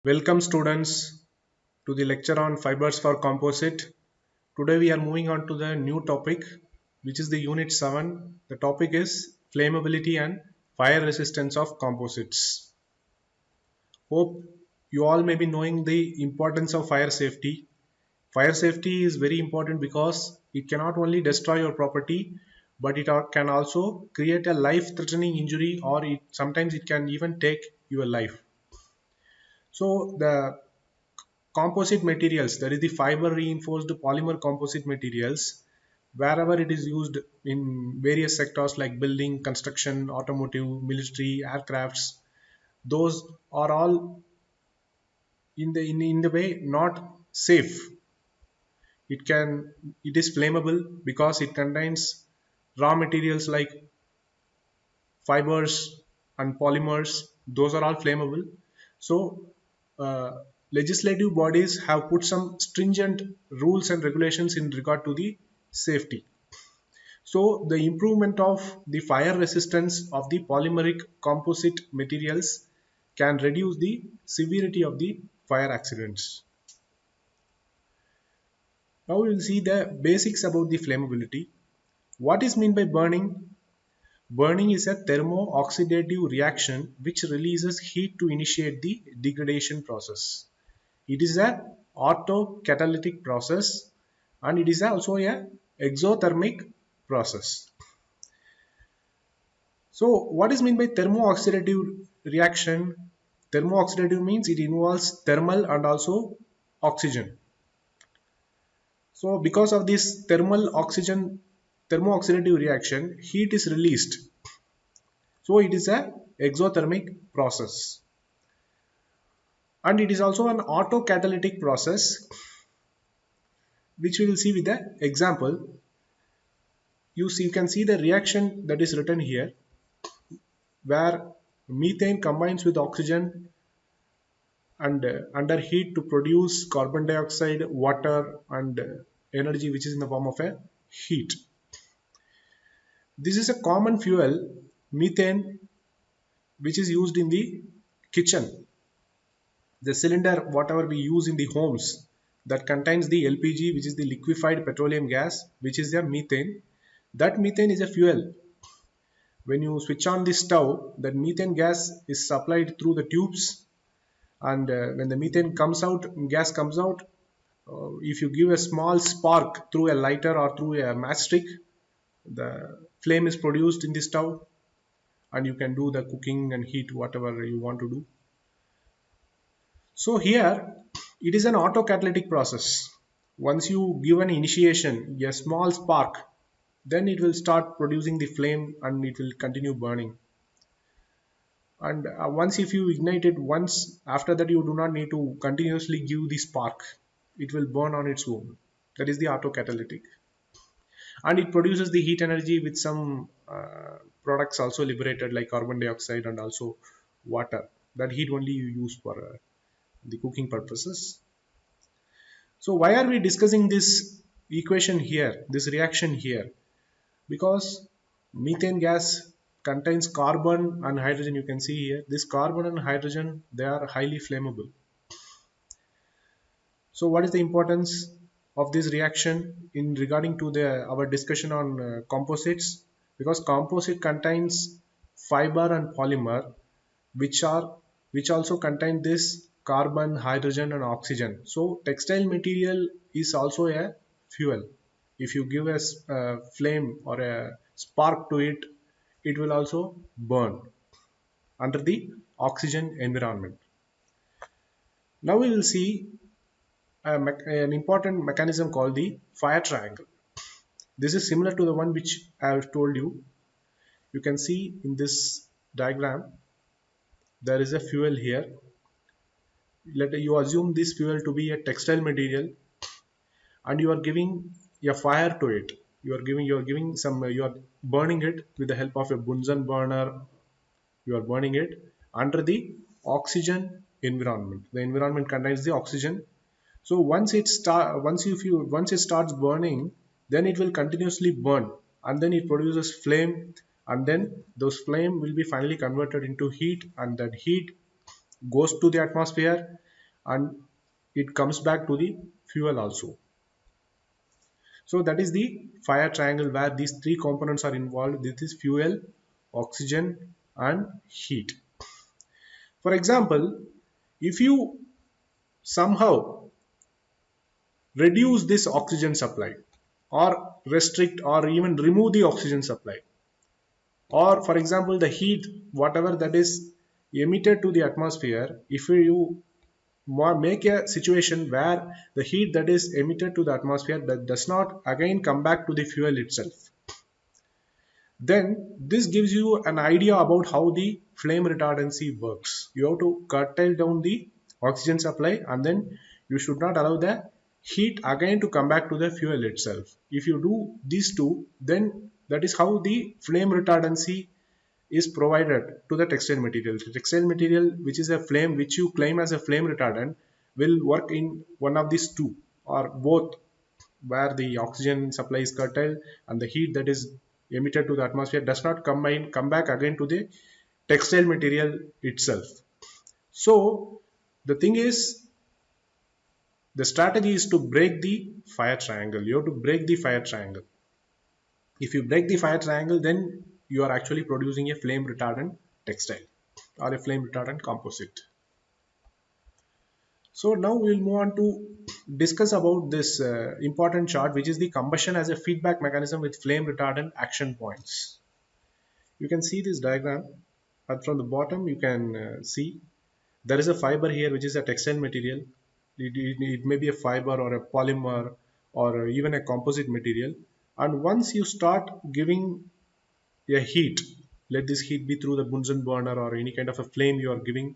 Welcome students to the lecture on fibers for composite. Today we are moving on to the new topic which is the unit 7. The topic is flammability and fire resistance of composites. Hope you all may be knowing the importance of fire safety. Fire safety is very important because it cannot only destroy your property but it can also create a life threatening injury, or sometimes it can even take your life. So the composite materials, that is the fiber reinforced polymer composite materials, wherever it is used in various sectors like building, construction, automotive, military, aircrafts, those are all in the way not safe. It is flammable because it contains raw materials like fibers and polymers. Those are all flammable. So legislative bodies have put some stringent rules and regulations in regard to the safety. So the improvement of the fire resistance of the polymeric composite materials can reduce the severity of the fire accidents. Now we will see the basics about the flammability. What is meant by burning? Burning is a thermo-oxidative reaction which releases heat to initiate the degradation process. It is a autocatalytic process, and it is also a exothermic process. So what is meant by thermo-oxidative reaction? Thermo-oxidative means it involves thermal and also oxygen. So because of this thermo-oxidative reaction, heat is released. So it is a exothermic process. And it is also an autocatalytic process, which we will see with the example. You can see the reaction that is written here, where methane combines with oxygen and under heat to produce carbon dioxide, water, and energy, which is in the form of a heat. This is a common fuel, methane, which is used in the kitchen. The cylinder, whatever we use in the homes, that contains the LPG, which is the liquefied petroleum gas, which is the methane. That methane is a fuel. When you switch on the stove, that methane gas is supplied through the tubes, and when the methane comes out, gas comes out. If you give a small spark through a lighter or through a matchstick, the flame is produced in the stove, and you can do the cooking and heat whatever you want to do. So here it is an autocatalytic process. Once you give an initiation, a small spark, then it will start producing the flame and it will continue burning. And once if you ignite it once, after that you do not need to continuously give the spark. It will burn on its own. That is the autocatalytic. And it produces the heat energy with some products also liberated like carbon dioxide and also water. That heat only you use for the cooking purposes. So why are we discussing this equation here, this reaction here? Because methane gas contains carbon and hydrogen. You can see here, this carbon and hydrogen, they are highly flammable. So what is the importance of this reaction in regarding to our discussion on composites? Because composite contains fiber and polymer, which are which also contain this carbon, hydrogen, and oxygen. So textile material is also a fuel. If you give a flame or a spark to it, it will also burn under the oxygen environment. Now we will see an important mechanism called the fire triangle. This is similar to the one which I have told you. You can see in this diagram there is a fuel here. Let you assume this fuel to be a textile material, and you are giving a fire to it. You are burning it with the help of a Bunsen burner. You are burning it under the oxygen environment. The environment contains the oxygen. So once it starts burning, then it will continuously burn, and then it produces flame, and then those flame will be finally converted into heat, and that heat goes to the atmosphere, and it comes back to the fuel also. So that is the fire triangle where these three components are involved. This is fuel, oxygen and heat. For example, if you somehow reduce this oxygen supply or restrict or even remove the oxygen supply, or for example the heat whatever that is emitted to the atmosphere, if you make a situation where the heat that is emitted to the atmosphere that does not again come back to the fuel itself, then this gives you an idea about how the flame retardancy works. You have to curtail down the oxygen supply, and then you should not allow the heat again to come back to the fuel itself. If you do these two, then that is how the flame retardancy is provided to the textile material. The textile material, which is a flame, which you claim as a flame retardant, will work in one of these two or both, where the oxygen supply is curtailed and the heat that is emitted to the atmosphere does not come back again to the textile material itself. So the thing is, the strategy is to break the fire triangle. You have to break the fire triangle. If you break the fire triangle, then you are actually producing a flame retardant textile or a flame retardant composite. So now we will move on to discuss about this important chart, which is the combustion as a feedback mechanism with flame retardant action points. You can see this diagram, and from the bottom you can see there is a fiber here which is a textile material. It may be a fiber or a polymer or even a composite material, and once you start giving a heat, let this heat be through the Bunsen burner or any kind of a flame you are giving,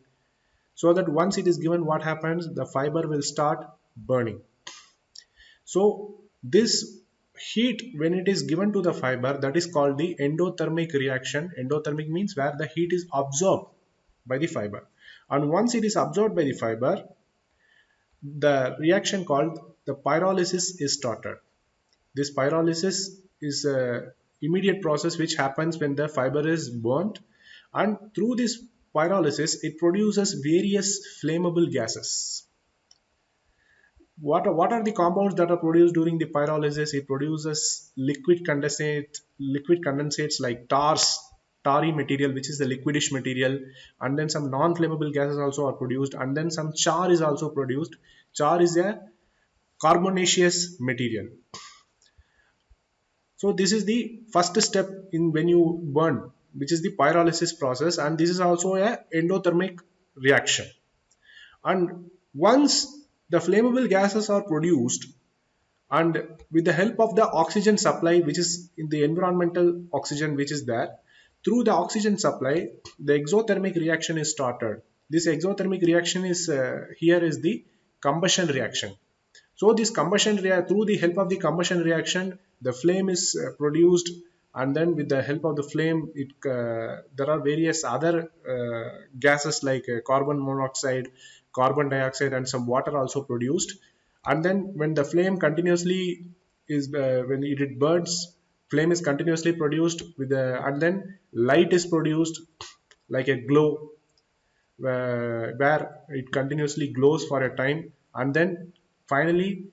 so that once it is given, what happens, the fiber will start burning. So this heat, when it is given to the fiber, that is called the endothermic reaction. Endothermic means where the heat is absorbed by the fiber, and once it is absorbed by the fiber, the reaction called the pyrolysis is started. This pyrolysis is a immediate process which happens when the fiber is burnt, and through this pyrolysis it produces various flammable gases. What are the compounds that are produced during the pyrolysis? It produces liquid condensates like tarry material, which is the liquidish material, and then some non-flammable gases also are produced, and then some char is also produced. Char is a carbonaceous material. So this is the first step in when you burn, which is the pyrolysis process, and this is also a endothermic reaction. And once the flammable gases are produced, and with the help of the oxygen supply, which is in the environmental oxygen which is there, through the oxygen supply, the exothermic reaction is started. This exothermic reaction is here is the combustion reaction. So this through the help of the combustion reaction, the flame is produced, and then with the help of the flame, there are various other gases like carbon monoxide, carbon dioxide, and some water also produced. And then when the flame continuously when it burns, flame is continuously produced with the, and then light is produced like a glow, where it continuously glows for a time, and then finally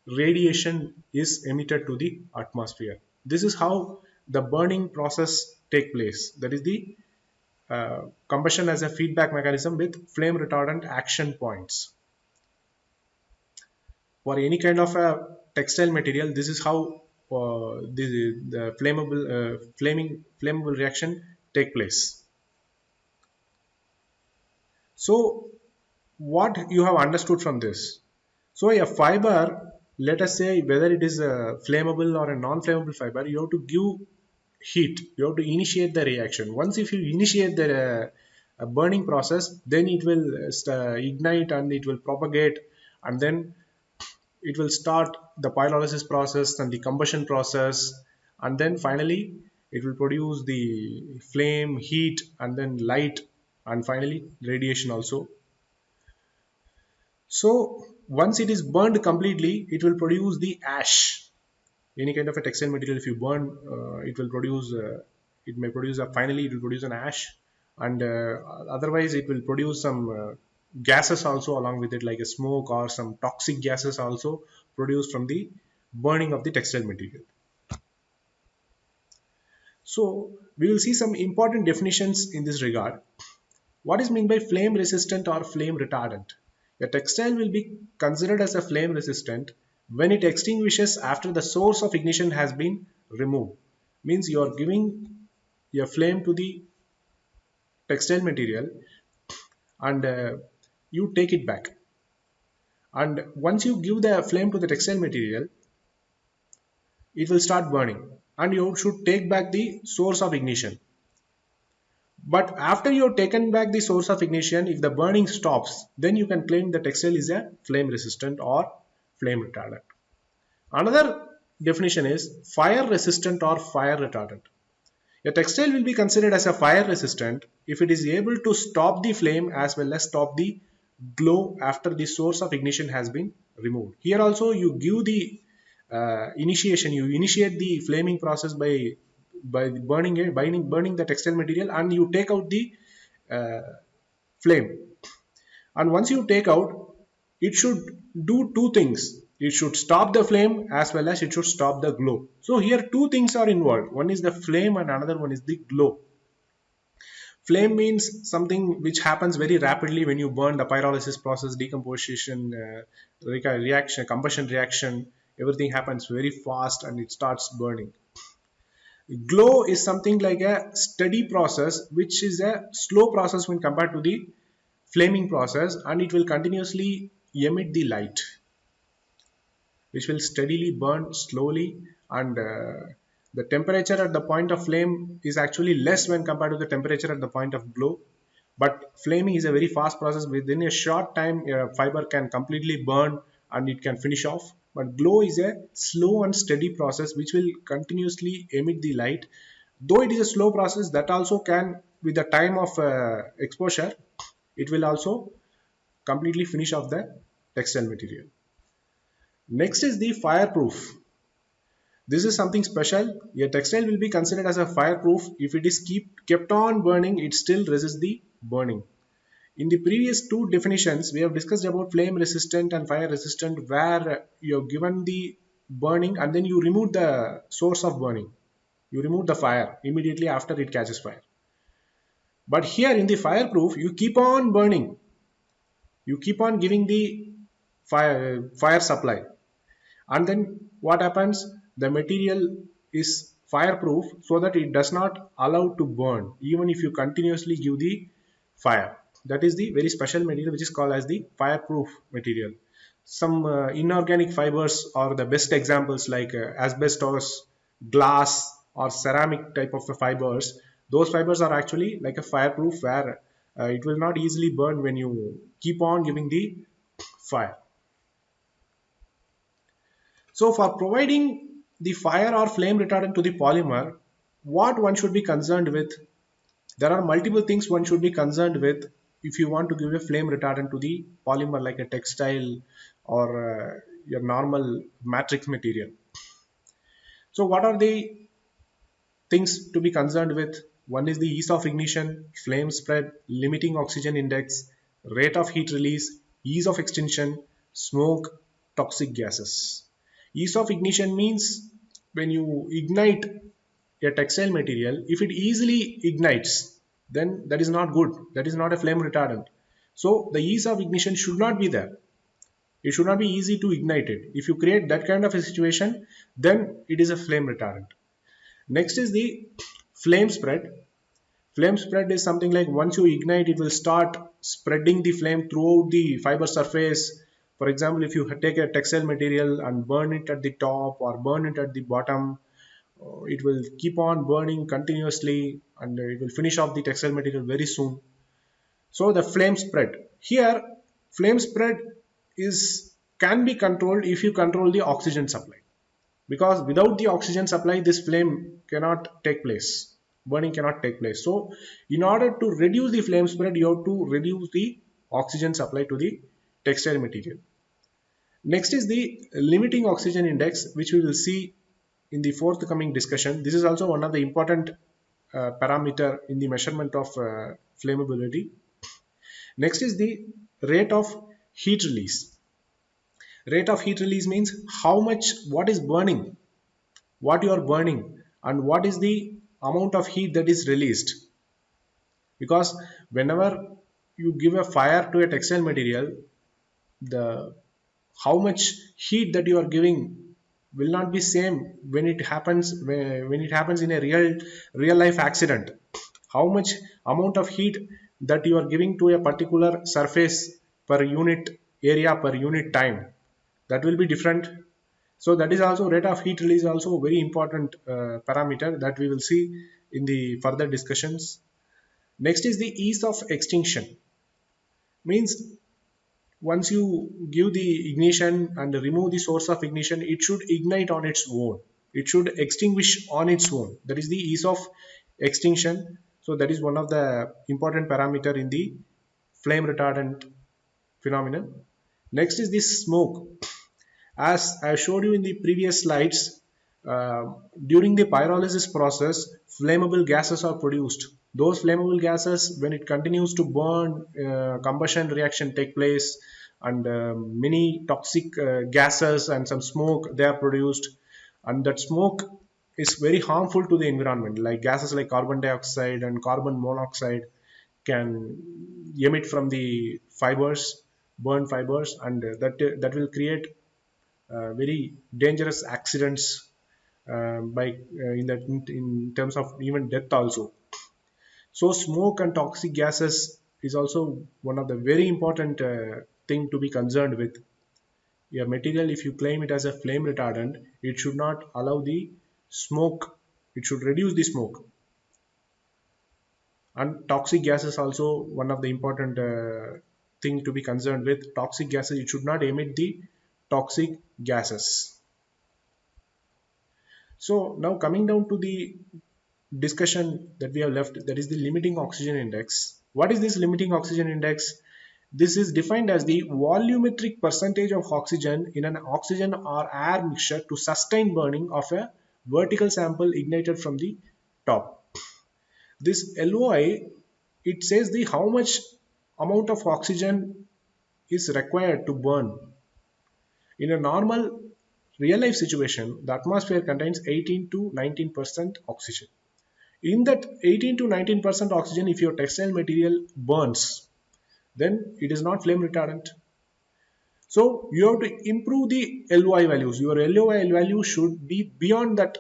radiation is emitted to the atmosphere. This is how the burning process take place. That is the combustion as a feedback mechanism with flame retardant action points. For any kind of a textile material, this is how the flammable reaction take place. So what you have understood from this? So a fiber, let us say whether it is a flammable or a non-flammable fiber, you have to give heat. You have to initiate the reaction. Once if you initiate the burning process, then it will ignite and it will propagate, and then it will start the pyrolysis process and the combustion process, and then finally it will produce the flame, heat, and then light, and finally radiation also. So once it is burned completely, it will produce the ash. Any kind of a textile material, if you burn, it will produce. It may produce finally it will produce an ash, and otherwise it will produce some gases also along with it, like a smoke or some toxic gases also produced from the burning of the textile material. So we will see some important definitions in this regard. What is meant by flame resistant or flame retardant? A textile will be considered as a flame resistant when it extinguishes after the source of ignition has been removed. Means you are giving a flame to the textile material and you take it back. And once you give the flame to the textile material, it will start burning and you should take back the source of ignition. But after you have taken back the source of ignition, if the burning stops, then you can claim the textile is a flame resistant or flame retardant. Another definition is fire resistant or fire retardant. A textile will be considered as a fire resistant if it is able to stop the flame as well as stop the glow after the source of ignition has been removed. Here also you give the initiation, you initiate the flaming process by burning the textile material, and you take out the uh, flame. And once you take out, it should do two things. It should stop the flame as well as it should stop the glow. So here two things are involved. One is the flame and another one is the glow. Flame means something which happens very rapidly when you burn, the pyrolysis process, decomposition, reaction, combustion reaction. Everything happens very fast and it starts burning. Glow is something like a steady process, which is a slow process when compared to the flaming process, and it will continuously emit the light, which will steadily burn slowly, and the temperature at the point of flame is actually less when compared to the temperature at the point of glow. But flaming is a very fast process. Within a short time, a fiber can completely burn and it can finish off. But glow is a slow and steady process which will continuously emit the light. Though it is a slow process, that also can, with the time of exposure, it will also completely finish off the textile material. Next is the fireproof. This is something special. A textile will be considered as a fireproof if it is kept on burning, it still resists the burning. In the previous two definitions, we have discussed about flame resistant and fire resistant, where you have given the burning and then you remove the source of burning. You remove the fire immediately after it catches fire. But here in the fireproof, you keep on burning. You keep on giving the fire supply. And then what happens? The material is fireproof so that it does not allow to burn even if you continuously give the fire. That is the very special material which is called as the fireproof material. Some inorganic fibers are the best examples, like asbestos, glass or ceramic type of the fibers. Those fibers are actually like a fireproof, where it will not easily burn when you keep on giving the fire. So for providing the fire or flame retardant to the polymer, what one should be concerned with? There are multiple things one should be concerned with if you want to give a flame retardant to the polymer, like a textile or your normal matrix material. So what are the things to be concerned with? One is the ease of ignition, flame spread, limiting oxygen index, rate of heat release, ease of extinction, smoke, toxic gases. Ease of ignition means when you ignite a textile material, if it easily ignites, then that is not good. That is not a flame retardant. So the ease of ignition should not be there. It should not be easy to ignite it. If you create that kind of a situation, then it is a flame retardant. Next is the flame spread. Flame spread is something like once you ignite, it will start spreading the flame throughout the fiber surface. For example, if you take a textile material and burn it at the top or burn it at the bottom, it will keep on burning continuously and it will finish off the textile material very soon. So the flame spread. Here, flame spread is can be controlled if you control the oxygen supply, because without the oxygen supply this flame cannot take place, burning cannot take place. So in order to reduce the flame spread, you have to reduce the oxygen supply to the textile material. Next is the limiting oxygen index, which we will see in the forthcoming discussion. This is also one of the important parameter in the measurement of flammability. Next is the rate of heat release. Rate of heat release means how much, what is burning, what you are burning, and what is the amount of heat that is released. Because whenever you give a fire to a textile material, the how much heat that you are giving will not be same when it happens, when it happens in a real life accident. How much amount of heat that you are giving to a particular surface per unit area, per unit time, that will be different. So that is also rate of heat release, also a very important parameter that we will see in the further discussions. Next is the ease of extinction. Means once you give the ignition and remove the source of ignition, it should ignite on its own, it should extinguish on its own. That is the ease of extinction. So that is one of the important parameter in the flame retardant phenomenon. Next is the smoke. As I showed you in the previous slides, uh, during the pyrolysis process, flammable gases are produced. Those flammable gases, when it continues to burn, combustion reaction take place, and many toxic gases and some smoke they are produced. And that smoke is very harmful to the environment, like gases like carbon dioxide and carbon monoxide can emit from the fibers, burn fibers, and that will create very dangerous accidents, by in that in terms of even death also. So smoke and toxic gases is also one of the very important thing to be concerned with. Your material, if you claim it as a flame retardant, it should not allow the smoke, it should reduce the smoke. And toxic gases also one of the important thing to be concerned with. Toxic gases, it should not emit the toxic gases. So now coming down to the discussion that we have left, that is the limiting oxygen index. What is this limiting oxygen index? This is defined as the volumetric percentage of oxygen in an oxygen or air mixture to sustain burning of a vertical sample ignited from the top. This LOI, it says the how much amount of oxygen is required to burn. In a normal real life situation, the atmosphere contains 18 to 19% oxygen. In that 18 to 19% oxygen, if your textile material burns, then it is not flame retardant. So you have to improve the LOI values. Your LOI value should be beyond that,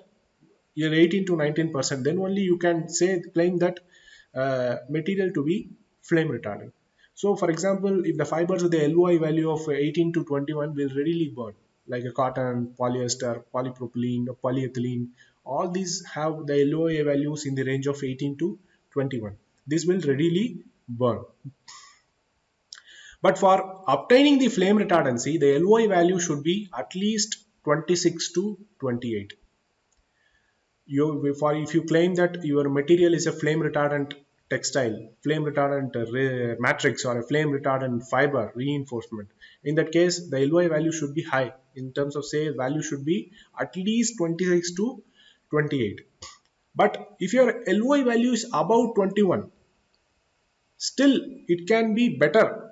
your 18 to 19%. Then only you can say claim that material to be flame retardant. So for example, if the fibers with the LOI value of 18 to 21 will readily burn, like a cotton, polyester, polypropylene, or polyethylene, all these have the LOI values in the range of 18 to 21. This will readily burn. But for obtaining the flame retardancy, the LOI value should be at least 26 to 28. For if you claim that your material is a flame retardant textile, flame retardant matrix, or a flame retardant fiber reinforcement, in that case the LOI value should be high. In terms of say, value should be at least 26 to 28. But if your LOI value is above 21, still it can be better.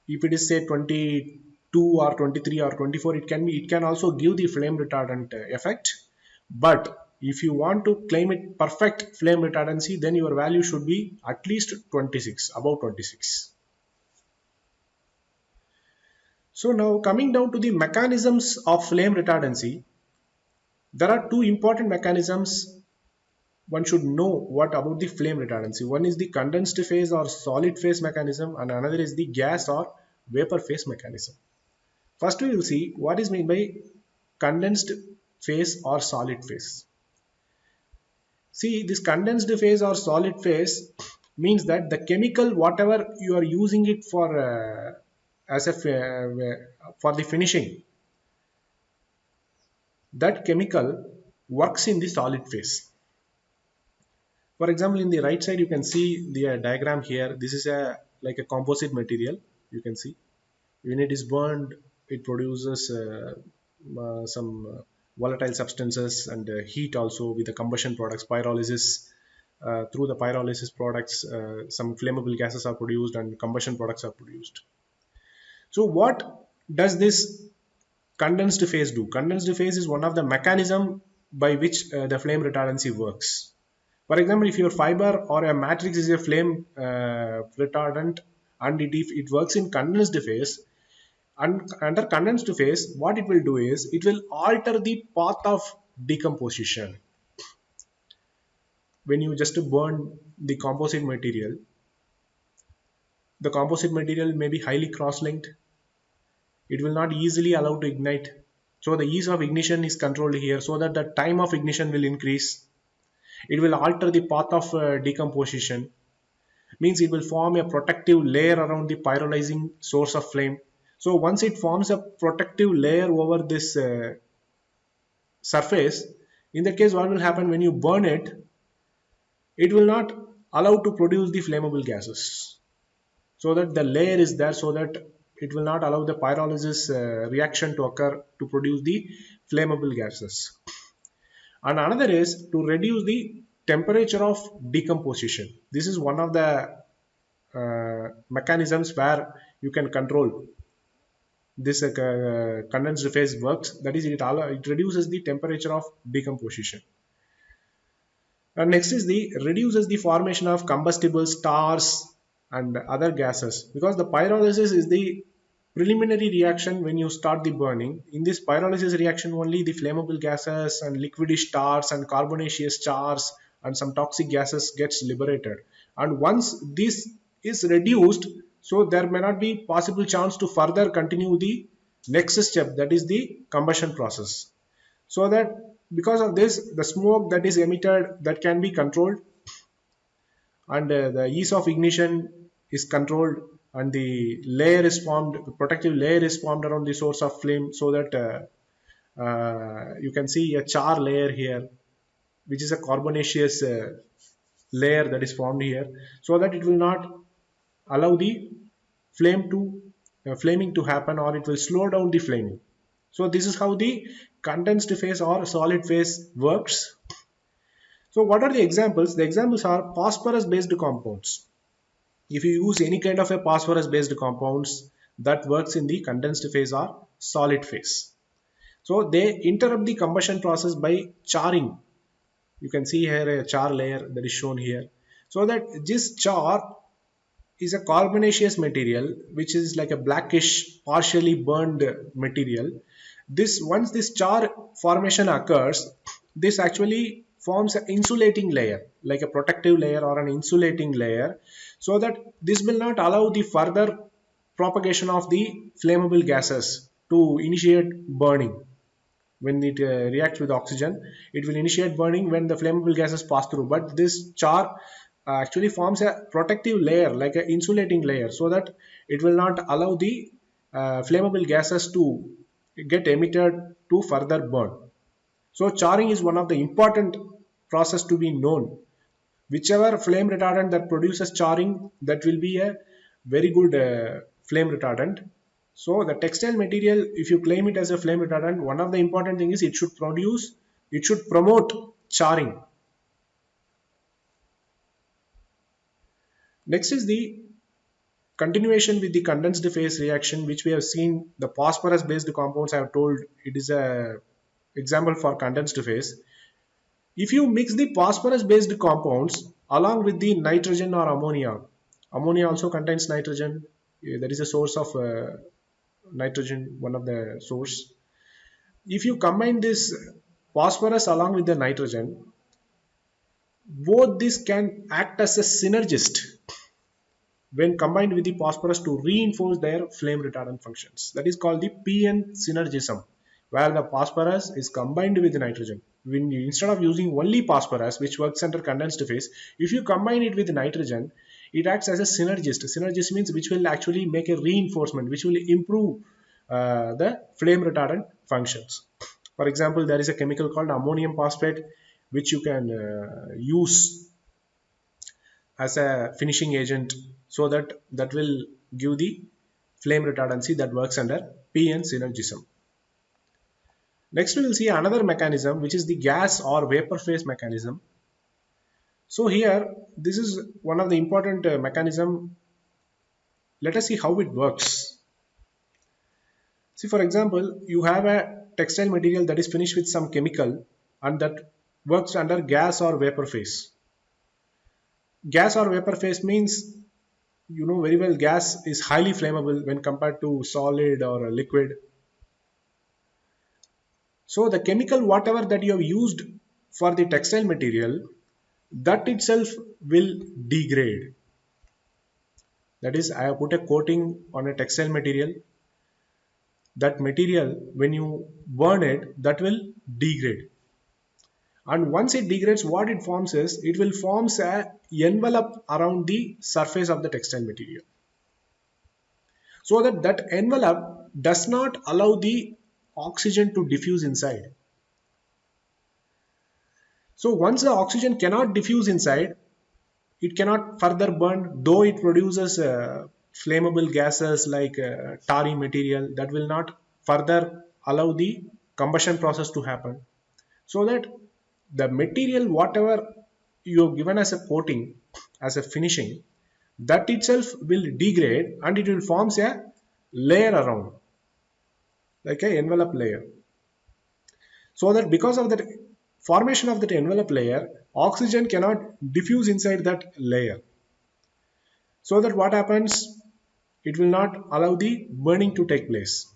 If it is say 22 or 23 or 24, it can also give the flame retardant effect. But if you want to claim it perfect flame retardancy, then your value should be at least 26, above 26. So now coming down to the mechanisms of flame retardancy, there are two important mechanisms one should know what about the flame retardancy. One is the condensed phase or solid phase mechanism, and another is the gas or vapor phase mechanism. First we will see what is meant by condensed phase or solid phase. See, this condensed phase or solid phase means that the chemical, whatever you are using it for, as a for the finishing, that chemical works in the solid phase. For example, in the right side you can see the diagram here. This is a like a composite material. You can see when it is burned, it produces some volatile substances and heat also with the combustion products, pyrolysis. through the pyrolysis products, some flammable gases are produced and combustion products are produced. So what does this condensed phase do? Condensed phase is one of the mechanism by which the flame retardancy works. For example, if your fiber or a matrix is a flame retardant, and if it works in condensed phase, and under condensed phase, what it will do is it will alter the path of decomposition. When you just burn the composite material, the composite material may be highly cross-linked. It will not easily allow to ignite. So the ease of ignition is controlled here so that the time of ignition will increase. It will alter the path of decomposition. Means it will form a protective layer around the pyrolyzing source of flame. So once it forms a protective layer over this surface, in that case what will happen when you burn it, it will not allow to produce the flammable gases. So that the layer is there so that it will not allow the pyrolysis reaction to occur to produce the flammable gases. And another is to reduce the temperature of decomposition. This is one of the mechanisms where you can control this condensed phase works. That is, it reduces the temperature of decomposition. And next is the reduces the formation of combustibles, stars, and other gases, because the pyrolysis is the preliminary reaction when you start the burning. In this pyrolysis reaction only the flammable gases and liquidish stars and carbonaceous chars and some toxic gases gets liberated, and once this is reduced, so there may not be possible chance to further continue the next step, that is the combustion process. So that because of this, the smoke that is emitted, that can be controlled, and the ease of ignition is controlled, and the layer is formed, the protective layer is formed around the source of flame, so that you can see a char layer here, which is a carbonaceous layer that is formed here, so that it will not allow the flaming to happen, or it will slow down the flaming. So this is how the condensed phase or solid phase works. So what are the examples? The examples are phosphorus based compounds. If you use any kind of a phosphorus based compounds, that works in the condensed phase or solid phase. So they interrupt the combustion process by charring. You can see here a char layer that is shown here. So that this char is a carbonaceous material, which is like a blackish partially burned material. This once this char formation occurs, this actually forms an insulating layer, like a protective layer or an insulating layer, so that this will not allow the further propagation of the flammable gases to initiate burning. When it reacts with oxygen, it will initiate burning when the flammable gases pass through, but this char actually forms a protective layer, like an insulating layer, so that it will not allow the flammable gases to get emitted to further burn. So charring is one of the important process to be known. Whichever flame retardant that produces charring, that will be a very good flame retardant. So the textile material, if you claim it as a flame retardant, one of the important thing is it should promote charring. Next is the continuation with the condensed phase reaction, which we have seen the phosphorus based compounds. I have told it is a example for condensed phase. If you mix the phosphorus based compounds along with the nitrogen or ammonia, ammonia also contains nitrogen, that is a source of nitrogen, one of the source. If you combine this phosphorus along with the nitrogen, both this can act as a synergist when combined with the phosphorus to reinforce their flame retardant functions. That is called the PN synergism, where the phosphorus is combined with the nitrogen. When you, instead of using only phosphorus, which works under condensed phase, if you combine it with nitrogen, it acts as a synergist. Synergist means which will actually make a reinforcement, which will improve the flame retardant functions. For example, there is a chemical called ammonium phosphate, which you can use as a finishing agent, so that will give the flame retardancy that works under PN synergism. Next we will see another mechanism, which is the gas or vapor phase mechanism. So here, this is one of the important mechanism. Let us see how it works. See, for example, you have a textile material that is finished with some chemical and that works under gas or vapor phase. Gas or vapor phase means, you know very well, gas is highly flammable when compared to solid or a liquid. So the chemical whatever that you have used for the textile material, that itself will degrade. That is, I have put a coating on a textile material. That material, when you burn it, that will degrade. And once it degrades, what it forms is, it will forms a envelope around the surface of the textile material, so that that envelope does not allow the oxygen to diffuse inside. So once the oxygen cannot diffuse inside, it cannot further burn, though it produces flammable gases like tarry material that will not further allow the combustion process to happen. So that the material whatever you have given as a coating, as a finishing, that itself will degrade and it will forms a layer around, like a envelope layer. So that because of that formation of that envelope layer, oxygen cannot diffuse inside that layer. So that what happens, it will not allow the burning to take place.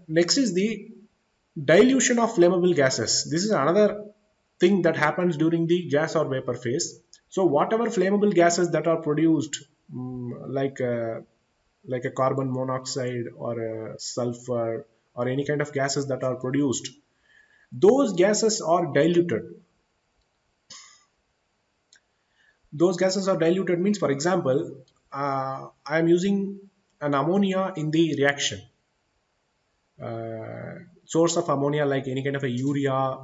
Next is the dilution of flammable gases. This is another thing that happens during the gas or vapor phase. So whatever flammable gases that are produced, like a carbon monoxide or a sulfur or any kind of gases that are produced, those gases are diluted. Those gases are diluted means, for example, I am using an ammonia in the reaction. Source of ammonia, like any kind of a urea,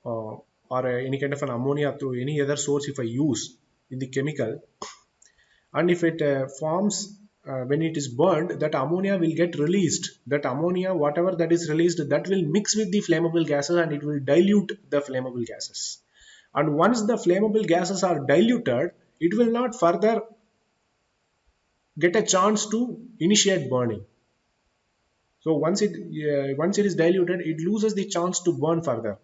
or any kind of an ammonia through any other source, if I use in the chemical, and if it forms, when it is burned, that ammonia will get released. That ammonia, whatever that is released, that will mix with the flammable gases and it will dilute the flammable gases. And once the flammable gases are diluted, it will not further get a chance to initiate burning. So once it is diluted, it loses the chance to burn further.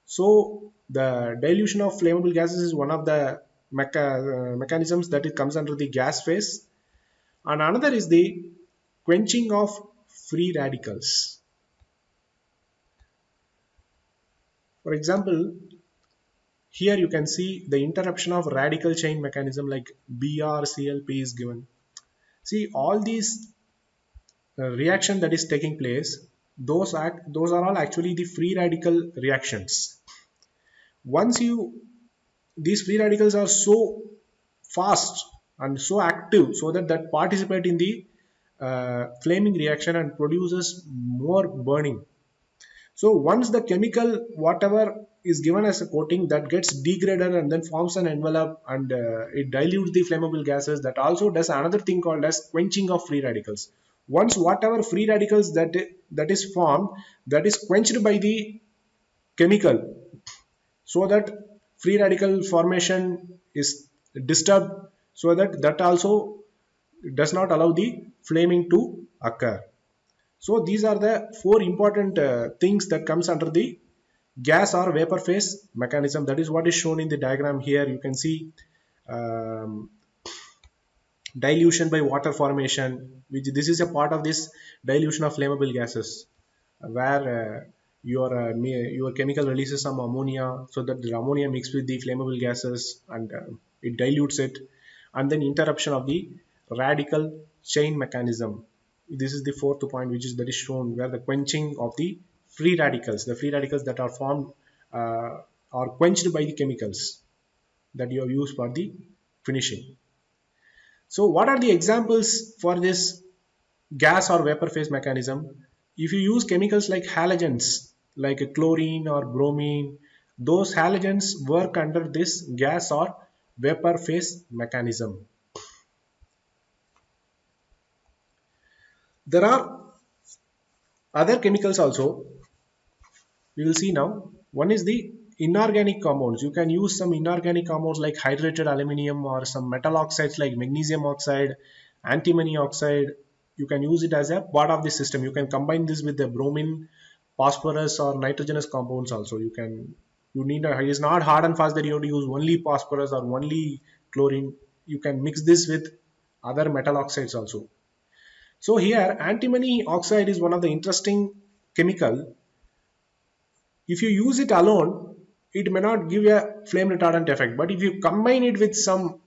So the dilution of flammable gases is one of the mechanisms that it comes under the gas phase. And another is the quenching of free radicals. For example, here you can see the interruption of radical chain mechanism, like BRCLP is given. See, all these reaction that is taking place, those are all actually the free radical reactions. Once you These free radicals are so fast and so active, so that participate in the flaming reaction and produces more burning. So once the chemical whatever is given as a coating, that gets degraded and then forms an envelope, and it dilutes the flammable gases, that also does another thing called as quenching of free radicals. Once whatever free radicals that is formed, that is quenched by the chemical, so that free radical formation is disturbed, so that also does not allow the flaming to occur. So these are the four important things that comes under the gas or vapor phase mechanism. That is what is shown in the diagram here. You can see um, dilution by water formation, which this is a part of this dilution of flammable gases, where your chemical releases some ammonia, so that the ammonia mixed with the flammable gases and it dilutes it. And then interruption of the radical chain mechanism. This is the fourth point, which is that is shown, where the quenching of the free radicals that are formed, are quenched by the chemicals that you have used for the finishing. So what are the examples for this gas or vapor phase mechanism? If you use chemicals like halogens, like chlorine or bromine, those halogens work under this gas or vapor phase mechanism. There are other chemicals also, we will see now. One is the inorganic compounds. You can use some inorganic compounds like hydrated aluminum or some metal oxides like magnesium oxide, antimony oxide. You can use it as a part of the system. You can combine this with the bromine, phosphorus or nitrogenous compounds also. You need a, it's not hard and fast that you have to use only phosphorus or only chlorine. You can mix this with other metal oxides also. So here antimony oxide is one of the interesting chemical. If you use it alone, it may not give a flame retardant effect, but if you combine it with some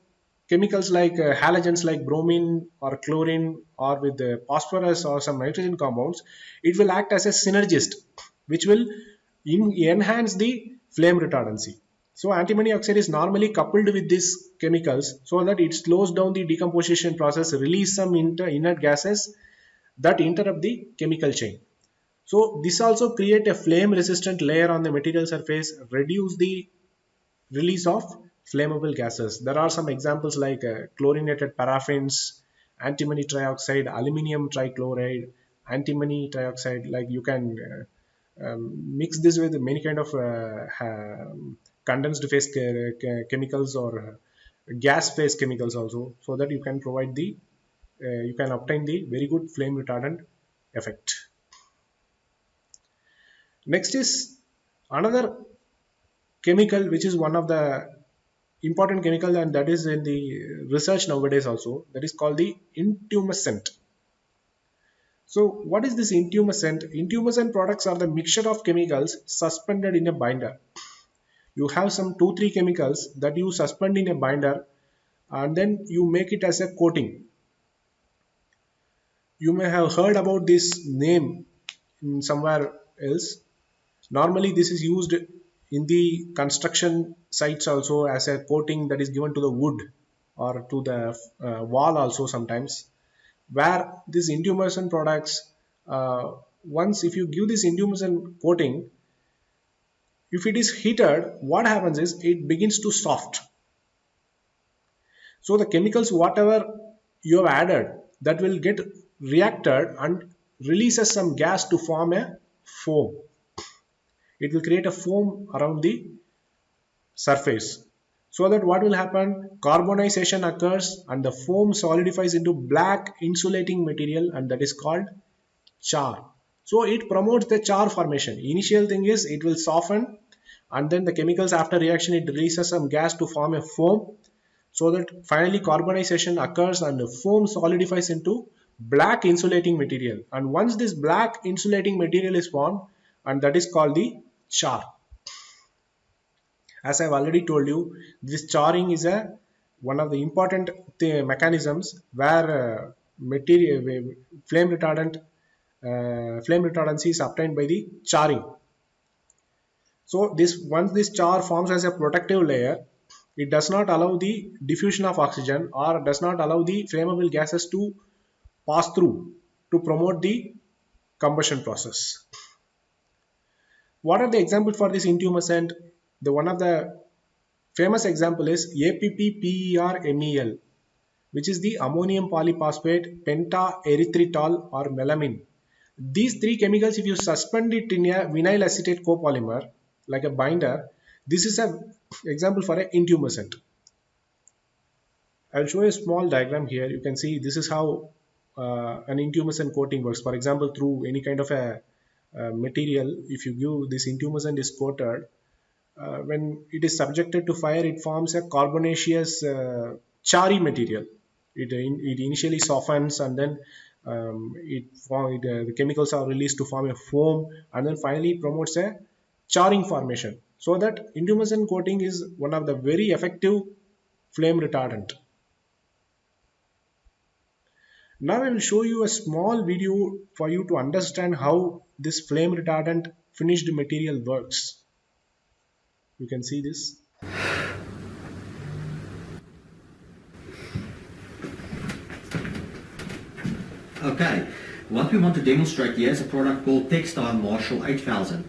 chemicals like halogens like bromine or chlorine or with the phosphorus or some nitrogen compounds, it will act as a synergist which will enhance the flame retardancy. So antimony oxide is normally coupled with these chemicals so that it slows down the decomposition process, release some inert gases that interrupt the chemical chain. So this also create a flame resistant layer on the material surface, reduce the release of flammable gases. There are some examples like chlorinated paraffins, antimony trioxide, aluminium trichloride, antimony trioxide. Like you can mix this with many kind of condensed phase chemicals or gas phase chemicals also, so that you can provide the you can obtain the very good flame retardant effect. Next is another chemical which is one of the important chemical, and that is in the research nowadays also, that is called the intumescent. So what is this intumescent? Intumescent products are the mixture of chemicals suspended in a binder. You have some 2-3 chemicals that you suspend in a binder and then you make it as a coating. You may have heard about this name in somewhere else. Normally this is used in the construction sites also as a coating that is given to the wood or to the wall also sometimes, where these intumescent products, once if you give this intumescent coating, if it is heated, what happens is it begins to soft. So the chemicals whatever you have added, that will get reacted and releases some gas to form a foam. It will create a foam around the surface, so that what will happen, carbonization occurs and the foam solidifies into black insulating material, and that is called char. So it promotes the char formation. Initial thing is it will soften, and then the chemicals after reaction it releases some gas to form a foam, so that finally carbonization occurs and the foam solidifies into black insulating material. And once this black insulating material is formed, and that is called the char. As I've already told you, this charring is one of the important mechanisms where material flame retardancy is obtained by the charring. So once this char forms as a protective layer, it does not allow the diffusion of oxygen or does not allow the flammable gases to pass through to promote the combustion process. What are the examples for this intumescent? The one of the famous example is APPPERMEL, which is the ammonium polyphosphate pentaerythritol or melamine. These 3 chemicals, if you suspend it in a vinyl acetate copolymer like a binder, this is an example for an intumescent. I will show you a small diagram here. You can see this is how an intumescent coating works. For example, through any kind of a material, if you give this intumescent is coated, when it is subjected to fire, it forms a carbonaceous charry material. It initially softens, and then the chemicals are released to form a foam, and then finally promotes a charring formation. So that intumescent coating is one of the very effective flame retardant. Now I will show you a small video for you to understand how this flame retardant finished material works. You can see this. Okay, what we want to demonstrate here is a product called Textile Marshall 8000.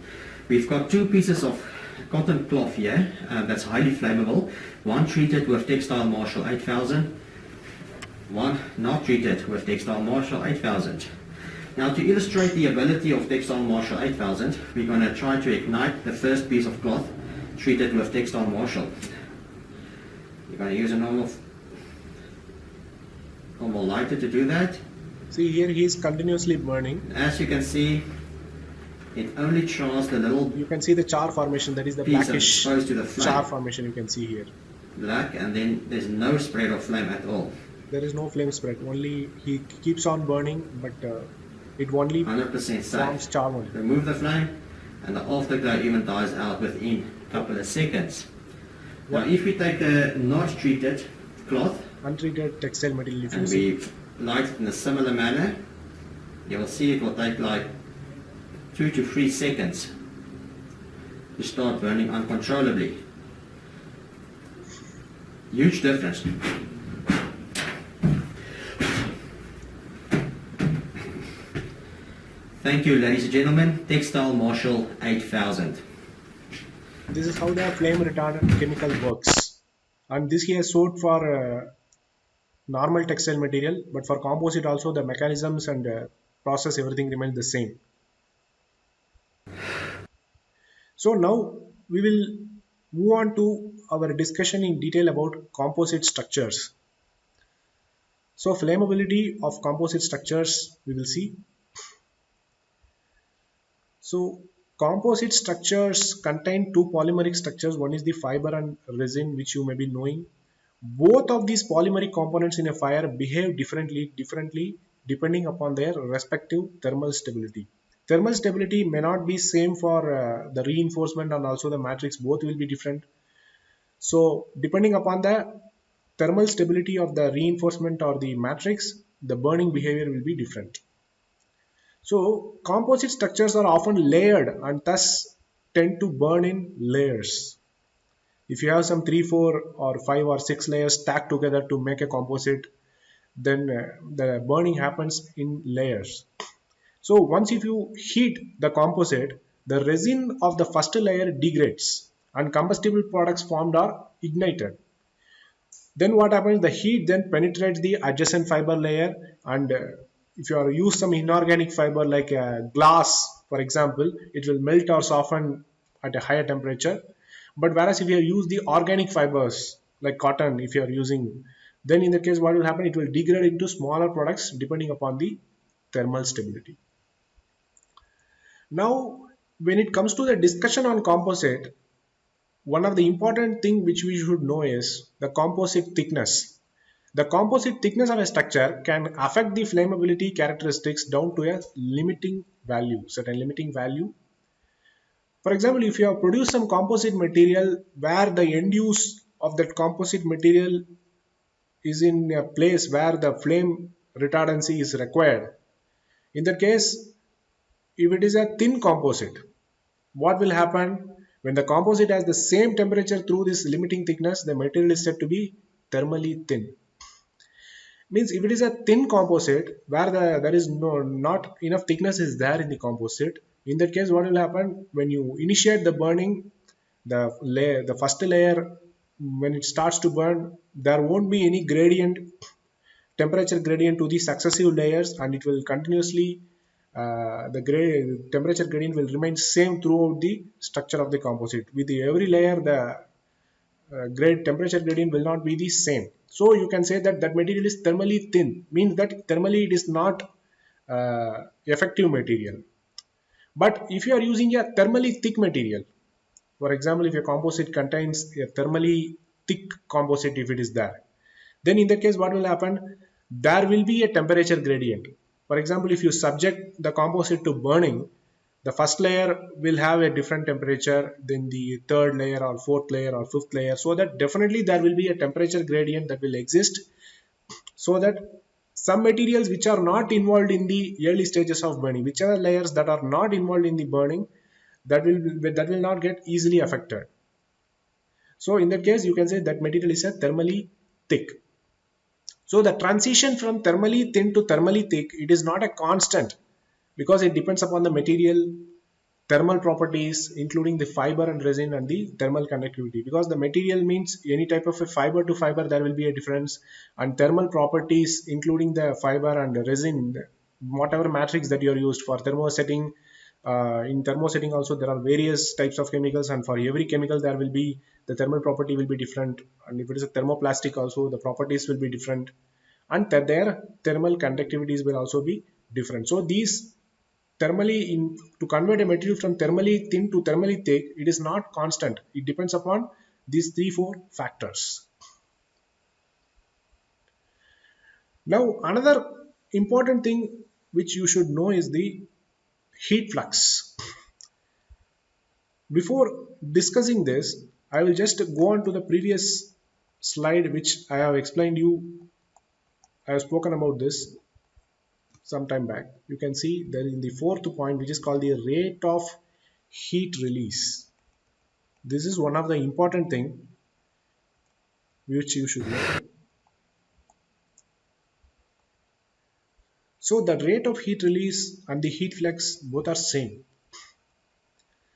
We've got 2 pieces of cotton cloth here that's highly flammable. One treated with Textile Marshall 8000, one not treated with Textile Marshall 8000. Now, to illustrate the ability of Textile Marshall 8000, we're going to try to ignite the first piece of cloth treated with Textile Marshall. You're going to use a normal lighter to do that. See here he is continuously burning. As you can see, it only chars the little You can see the char formation, that is the piece blackish exposed to the flame. char formation you can see here. Black, and then there's no spread of flame at all. There is no flame spread, only he keeps on burning, but it only 100% forms safe. char only. Remove the flame, and the afterglow even dies out within a couple of seconds. Now, if we take the not treated cloth Untreated textile material, if you and see, we light it in a similar manner, you will see it will take like 2 to 3 seconds to start burning uncontrollably. Huge difference. Thank you, ladies and gentlemen. Textile Marshall 8000. this is how the flame retardant chemical works. And this he has sold for normal textile material, but for composite also the mechanisms and process everything remains the same. So now we will move on to our discussion in detail about composite structures. So flammability of composite structures we will see. So composite structures contain two polymeric structures. One is the fiber and resin, which you may be knowing. Both of these polymeric components in a fire behave differently depending upon their respective thermal stability. Thermal stability may not be same for the reinforcement and also the matrix. Both will be different. So depending upon the thermal stability of the reinforcement or the matrix, the burning behavior will be different. So composite structures are often layered and thus tend to burn in layers. If you have some 3, 4 or 5 or 6 layers stacked together to make a composite, then the burning happens in layers. So once if you heat the composite, the resin of the first layer degrades and combustible products formed are ignited. Then what happens? The heat then penetrates the adjacent fiber layer, and if you are use some inorganic fiber like glass, for example, it will melt or soften at a higher temperature. But whereas if you use the organic fibers like cotton, if you are using, then in the case what will happen? It will degrade into smaller products depending upon the thermal stability. Now, when it comes to the discussion on composite, one of the important thing which we should know is the composite thickness. The composite thickness of a structure can affect the flammability characteristics down to a limiting value, certain limiting value. For example, if you have produced some composite material where the end use of that composite material is in a place where the flame retardancy is required, in that case, if it is a thin composite, what will happen? When the composite has the same temperature through this limiting thickness, the material is said to be thermally thin. Means if it is a thin composite where there is not enough thickness is there in the composite, in that case what will happen? When you initiate the burning, the first layer, when it starts to burn, there won't be any temperature gradient to the successive layers, and it will continuously the temperature gradient will remain same throughout the structure of the composite. With every layer, the temperature gradient will not be the same. So you can say that that material is thermally thin, means that thermally it is not effective material. But if you are using a thermally thick material, for example, if your composite contains a thermally thick composite, if it is there, then in that case what will happen? There will be a temperature gradient. For example, if you subject the composite to burning, the first layer will have a different temperature than the third layer or fourth layer or fifth layer. So that definitely there will be a temperature gradient that will exist, so that some materials which are not involved in the early stages of burning, which are layers that are not involved in the burning, that will not get easily affected. So in that case, you can say that material is a thermally thick. So the transition from thermally thin to thermally thick, it is not a constant, because it depends upon the material thermal properties, including the fiber and resin and the thermal conductivity. Because the material means any type of a fiber to fiber, there will be a difference, and thermal properties, including the fiber and the resin, whatever matrix that you are used for thermosetting, In thermosetting also there are various types of chemicals, and for every chemical there will be the thermal property will be different, and if it is a thermoplastic also the properties will be different, and their thermal conductivities will also be different. So these thermally to convert a material from thermally thin to thermally thick, it is not constant. It depends upon these 3-4 factors. Now another important thing which you should know is the heat flux. Before discussing this, I will just go on to the previous slide which I have explained you. I have spoken about this some time back. You can see there in the fourth point, which is called the rate of heat release. This is one of the important thing which you should know. So the rate of heat release and the heat flux both are same.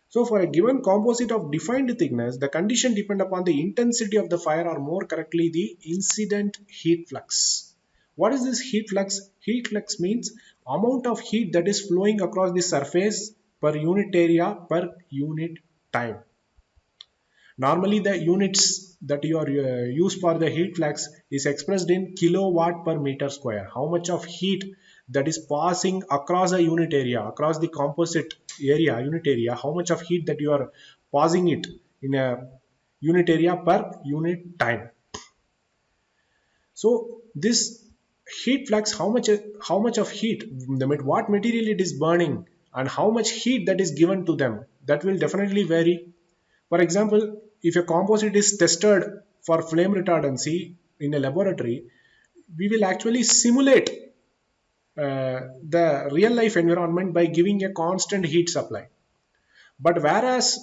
So for a given composite of defined thickness, the condition depend upon the intensity of the fire, or more correctly the incident heat flux. What is this heat flux? Heat flux means amount of heat that is flowing across the surface per unit area per unit time. Normally the units that you are use for the heat flux is expressed in kilowatt per meter square. How much of heat that is passing across a unit area, across the composite area, unit area, how much of heat that you are passing it in a unit area per unit time. So this heat flux, how much of heat, what material it is burning, and how much heat that is given to them, that will definitely vary. For example, if a composite is tested for flame retardancy in a laboratory, we will actually simulate the real life environment by giving a constant heat supply. But whereas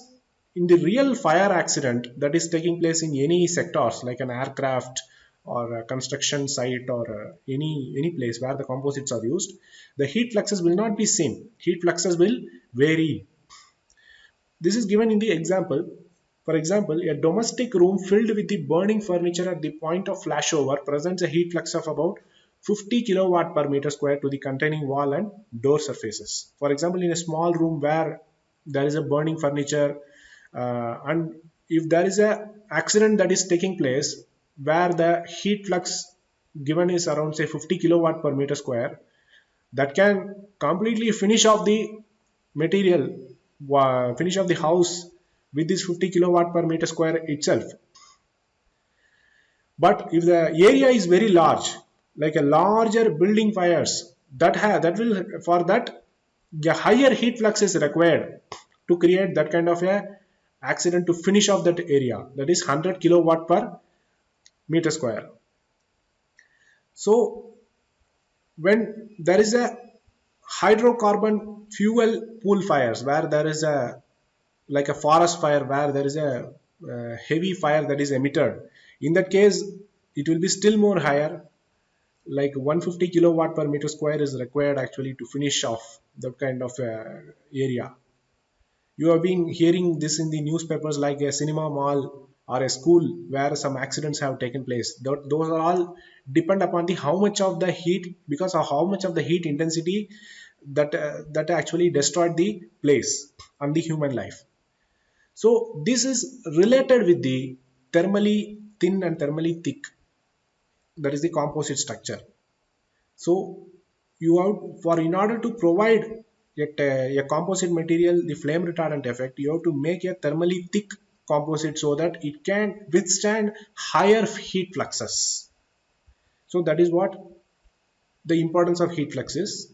in the real fire accident that is taking place in any sectors like an aircraft or a construction site, or any place where the composites are used, the heat fluxes will not be same. Heat fluxes will vary. This is given in the example. For example, a domestic room filled with the burning furniture at the point of flashover presents a heat flux of about 50 kilowatt per meter square to the containing wall and door surfaces. For example, in a small room where there is a burning furniture, and if there is a accident that is taking place where the heat flux given is around say 50 kilowatt per meter square, that can completely finish off the material, finish off the house with this 50 kilowatt per meter square itself. But if the area is very large, like a larger building fires, that will, for that a higher heat flux is required to create that kind of a accident to finish off that area, that is 100 kilowatt per meter square. So when there is a hydrocarbon fuel pool fires where there is a, like a forest fire where there is a heavy fire that is emitted, in that case it will be still more higher, like 150 kilowatt per meter square is required actually to finish off that kind of area. You have been hearing this in the newspapers, like a cinema mall or a school where some accidents have taken place. Those are all depend upon the how much of the heat, because of how much of the heat intensity that actually destroyed the place and the human life. So this is related with the thermally thin and thermally thick, that is the composite structure. So you have, for in order to provide a composite material the flame retardant effect, you have to make a thermally thick composite so that it can withstand higher heat fluxes. So that is what the importance of heat flux is.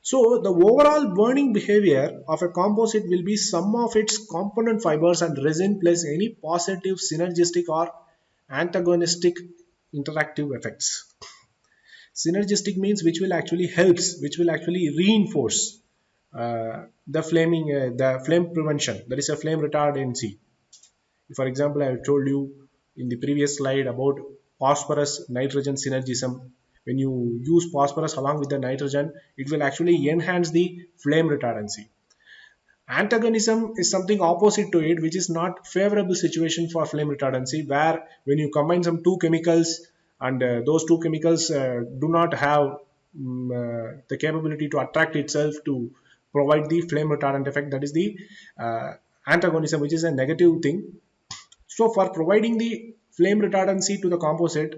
So the overall burning behavior of a composite will be sum of its component fibers and resin plus any positive synergistic or antagonistic interactive effects. Synergistic means which will actually helps, which will actually reinforce the flame prevention, that is a flame retardancy. For example, I told you in the previous slide about phosphorus nitrogen synergism. When you use phosphorus along with the nitrogen, it will actually enhance the flame retardancy. Antagonism is something opposite to it, which is not favorable situation for flame retardancy, where when you combine some two chemicals and those two chemicals do not have the capability to attract itself to provide the flame retardant effect, that is the antagonism, which is a negative thing. So for providing the flame retardancy to the composite,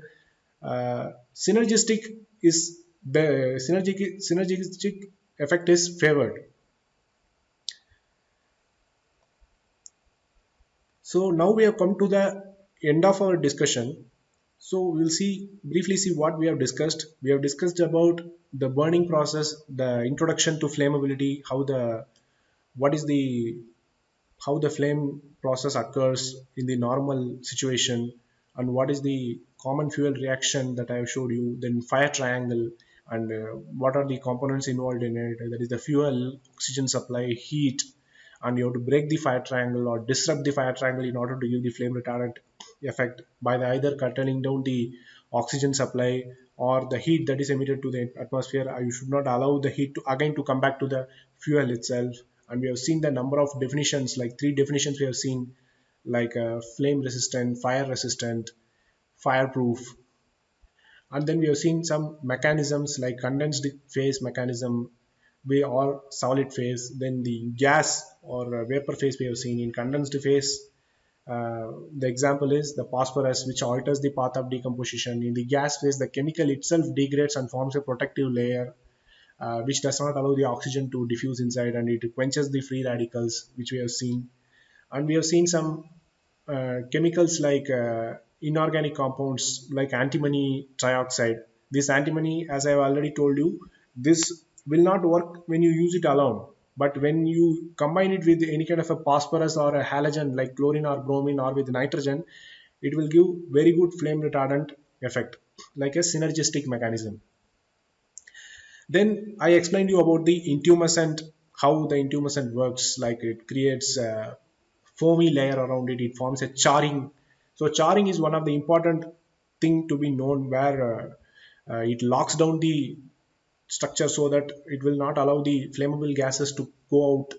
synergistic is the synergistic effect is favored. So now we have come to the end of our discussion. So we'll see briefly see what we have discussed. We have discussed about the burning process, the introduction to flammability, what is the how the flame process occurs in the normal situation, and what is the common fuel reaction that I have showed you, then fire triangle, and what are the components involved in it, that is the fuel, oxygen supply, heat, and you have to break the fire triangle or disrupt the fire triangle in order to give the flame retardant effect by the either curtailing down the oxygen supply or the heat that is emitted to the atmosphere. You should not allow the heat to again to come back to the fuel itself. And we have seen the number of definitions, like three definitions we have seen, like flame resistant, fireproof, and then we have seen some mechanisms like condensed phase mechanism, we or solid phase. Then the gas or vapor phase we have seen. In condensed phase, the example is the phosphorus, which alters the path of decomposition. In the gas phase, the chemical itself degrades and forms a protective layer, which does not allow the oxygen to diffuse inside, and it quenches the free radicals, which we have seen. And we have seen some chemicals like inorganic compounds like antimony trioxide. This antimony, as I have already told you, this will not work when you use it alone. But when you combine it with any kind of a phosphorus or a halogen like chlorine or bromine or with nitrogen, it will give very good flame retardant effect, like a synergistic mechanism. Then I explained you about the intumescent, how the intumescent works. Like it creates a foamy layer around it. It forms a charring. So charring is one of the important thing to be known, where it locks down the structure so that it will not allow the flammable gases to go out,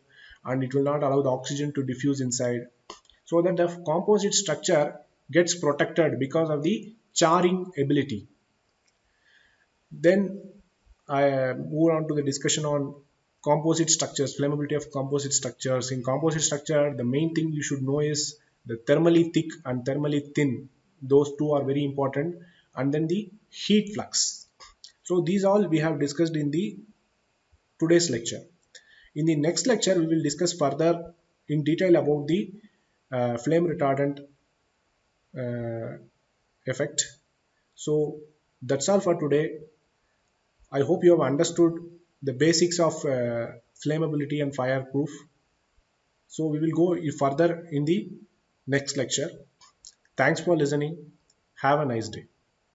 and it will not allow the oxygen to diffuse inside, so that the composite structure gets protected because of the charring ability. Then I move on to the discussion on composite structures, flammability of composite structures. In composite structure, the main thing you should know is the thermally thick and thermally thin. Those two are very important. And then the heat flux. So these all we have discussed in the today's lecture. In the next lecture, we will discuss further in detail about the flame retardant effect. So that's all for today. I hope you have understood the basics of flammability and fireproof. So we will go further in the next lecture. Thanks for listening. Have a nice day.